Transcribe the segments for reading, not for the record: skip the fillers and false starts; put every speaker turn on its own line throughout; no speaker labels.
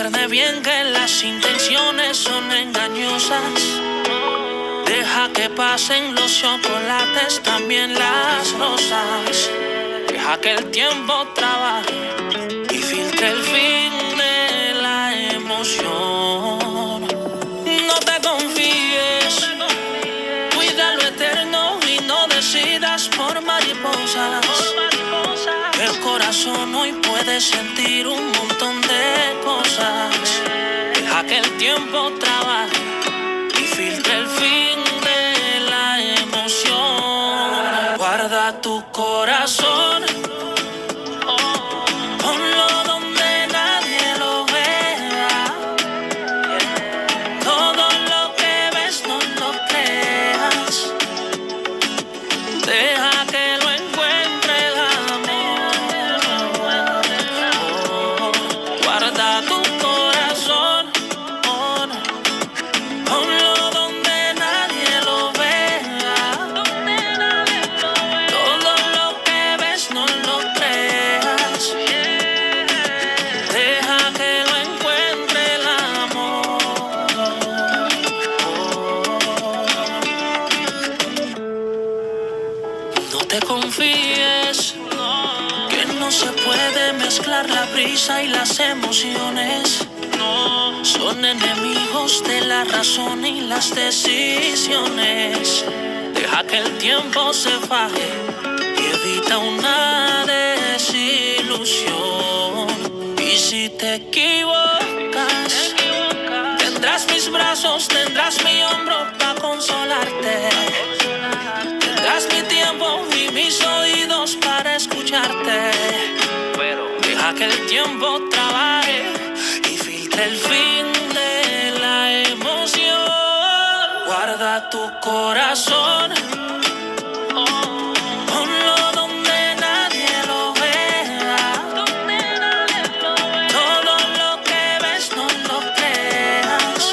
discierne bien que las intenciones son engañosas. Deja que pasen los chocolates, también las rosas. Deja que el tiempo trabaje y filtre el fin de la emoción. No te confíes, cuida lo eterno y no decidas por mariposas. El corazón hoy puede sentir un montón de cosas. Deja que el tiempo trabaje y filtre el fin de la emoción. Guarda tu corazón, ponlo donde nadie lo vea. Todo lo que ves no lo creas. Deja que lo encuentre el amor. Guarda tu corazón, ponlo donde nadie lo vea. Todo lo que ves no lo creas. Deja que lo encuentre el amor. No te confíes, que no se puede mezclar la prisa y las emociones. Son enemigos de la razón y las decisiones. Deja que el tiempo se faje y evita una desilusión. Y si te equivocas, tendrás mis brazos, tendrás mi hombro para consolarte. Tendrás mi tiempo y mis oídos para escucharte. Deja que el tiempo trabaje y filtre el fin de la emoción. Guarda tu corazón, ponlo donde nadie lo vea. Todo lo que ves no lo creas.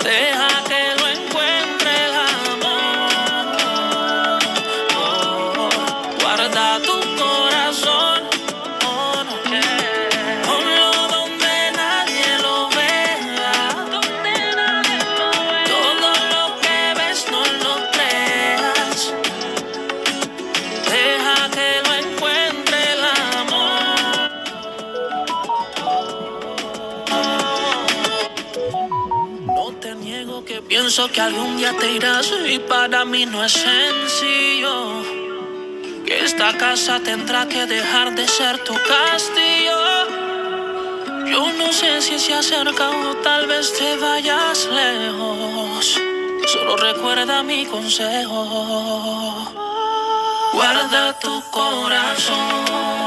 Deja que lo encuentre el amor. Guarda tu corazón, ponlo donde nadie lo vea. Todo lo que ves no lo creas. Deja que lo encuentre el amor. No te niego que pienso que algún día te irás y para mí no es sencillo. Que esta casa tendrá que dejar de ser tu castillo. Yo no sé si se acerca o tal vez te vayas lejos. Solo recuerda mi consejo. Guarda tu corazón.